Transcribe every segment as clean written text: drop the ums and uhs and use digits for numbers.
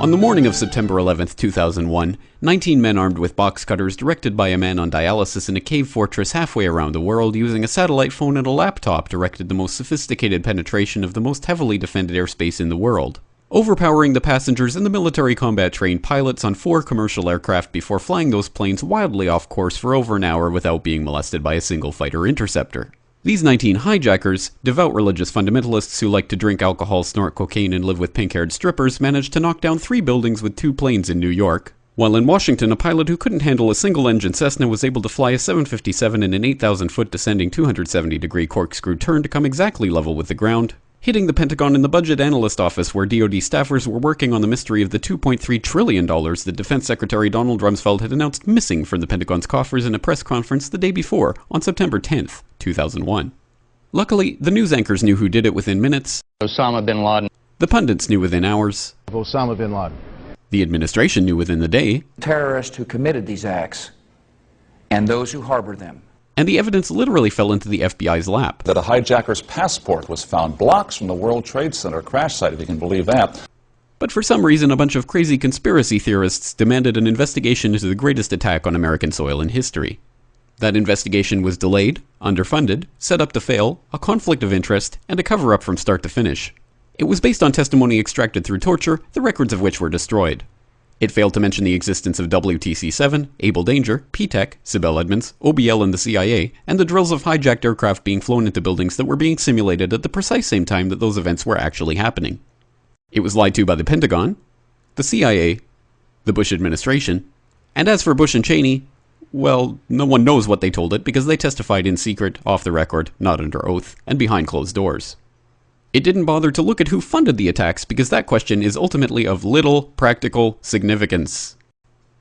On the morning of September 11, 2001, 19 men armed with box cutters directed by a man on dialysis in a cave fortress halfway around the world using a satellite phone and a laptop directed the most sophisticated penetration of the most heavily defended airspace in the world, overpowering the passengers and the military combat-trained pilots on 4 commercial aircraft before flying those planes wildly off course for over an hour without being molested by a single fighter interceptor. These 19 hijackers, devout religious fundamentalists who like to drink alcohol, snort cocaine, and live with pink-haired strippers, managed to knock down 3 buildings with 2 planes in New York, while in Washington a pilot who couldn't handle a single-engine Cessna was able to fly a 757 in an 8,000-foot descending 270-degree corkscrew turn to come exactly level with the ground, hitting the Pentagon in the budget analyst office where DoD staffers were working on the mystery of the $2.3 trillion that Defense Secretary Donald Rumsfeld had announced missing from the Pentagon's coffers in a press conference the day before, on September 10th, 2001. Luckily, the news anchors knew who did it within minutes. Osama bin Laden. The pundits knew within hours. Osama bin Laden. The administration knew within the day. Terrorists who committed these acts and those who harbored them. And the evidence literally fell into the FBI's lap. That a hijacker's passport was found blocks from the World Trade Center crash site, if you can believe that. But for some reason, a bunch of crazy conspiracy theorists demanded an investigation into the greatest attack on American soil in history. That investigation was delayed, underfunded, set up to fail, a conflict of interest, and a cover-up from start to finish. It was based on testimony extracted through torture, the records of which were destroyed. It failed to mention the existence of WTC-7, Able Danger, P-TECH, Sibel Edmonds, OBL and the CIA, and the drills of hijacked aircraft being flown into buildings that were being simulated at the precise same time that those events were actually happening. It was lied to by the Pentagon, the CIA, the Bush administration, and as for Bush and Cheney, well, no one knows what they told it because they testified in secret, off the record, not under oath, and behind closed doors. It didn't bother to look at who funded the attacks because that question is ultimately of little practical significance.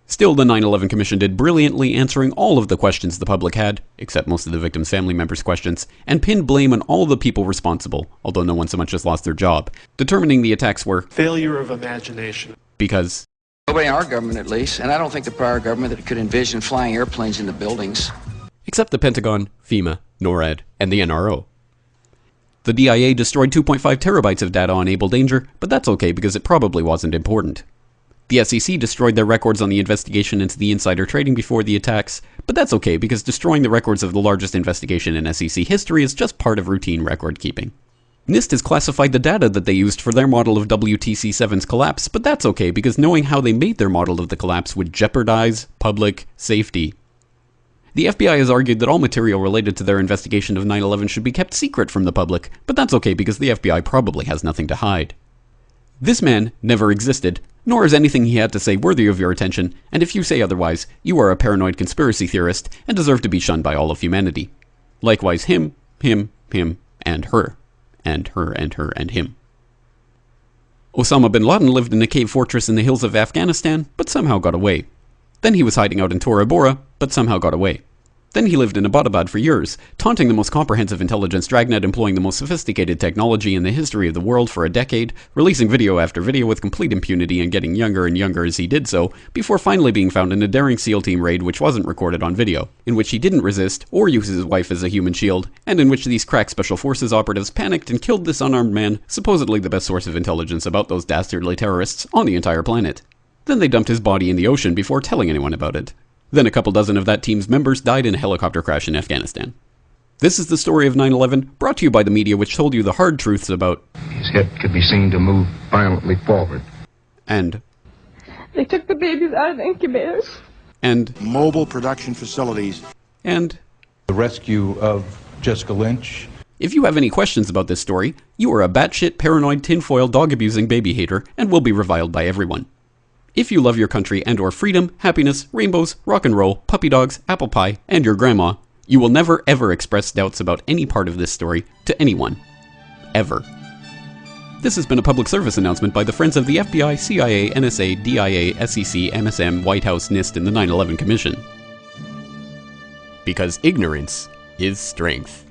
Still, the 9/11 Commission did brilliantly answering all of the questions the public had, except most of the victims' family members' questions, and pinned blame on all the people responsible, although no one so much as lost their job, determining the attacks were failure of imagination. Because Nobody in our government, at least, and I don't think the prior government that could envision flying airplanes into buildings. Except the Pentagon, FEMA, NORAD, and the NRO. The DIA destroyed 2.5 terabytes of data on Able Danger, but that's okay because it probably wasn't important. The SEC destroyed their records on the investigation into the insider trading before the attacks, but that's okay because destroying the records of the largest investigation in SEC history is just part of routine record keeping. NIST has classified the data that they used for their model of WTC-7's collapse, but that's okay because knowing how they made their model of the collapse would jeopardize public safety. The FBI has argued that all material related to their investigation of 9/11 should be kept secret from the public, but that's okay because the FBI probably has nothing to hide. This man never existed, nor is anything he had to say worthy of your attention, and if you say otherwise, you are a paranoid conspiracy theorist and deserve to be shunned by all of humanity. Likewise him, and her. And her, and her, and him. Osama bin Laden lived in a cave fortress in the hills of Afghanistan, but somehow got away. Then he was hiding out in Tora Bora, but somehow got away. Then he lived in Abbottabad for years, taunting the most comprehensive intelligence dragnet employing the most sophisticated technology in the history of the world for a decade, releasing video after video with complete impunity and getting younger and younger as he did so, before finally being found in a daring SEAL team raid which wasn't recorded on video, in which he didn't resist or use his wife as a human shield, and in which these crack special forces operatives panicked and killed this unarmed man, supposedly the best source of intelligence about those dastardly terrorists on the entire planet. Then they dumped his body in the ocean before telling anyone about it. Then a couple dozen of that team's members died in a helicopter crash in Afghanistan. This is the story of 9/11, brought to you by the media which told you the hard truths about his head could be seen to move violently forward. And they took the babies out of the incubators. And mobile production facilities. And the rescue of Jessica Lynch. If you have any questions about this story, you are a batshit paranoid tinfoil dog-abusing baby hater and will be reviled by everyone. If you love your country and or freedom, happiness, rainbows, rock and roll, puppy dogs, apple pie, and your grandma, you will never ever express doubts about any part of this story to anyone. Ever. This has been a public service announcement by the Friends of the FBI, CIA, NSA, DIA, SEC, MSM, White House, NIST, and the 9/11 Commission. Because ignorance is strength.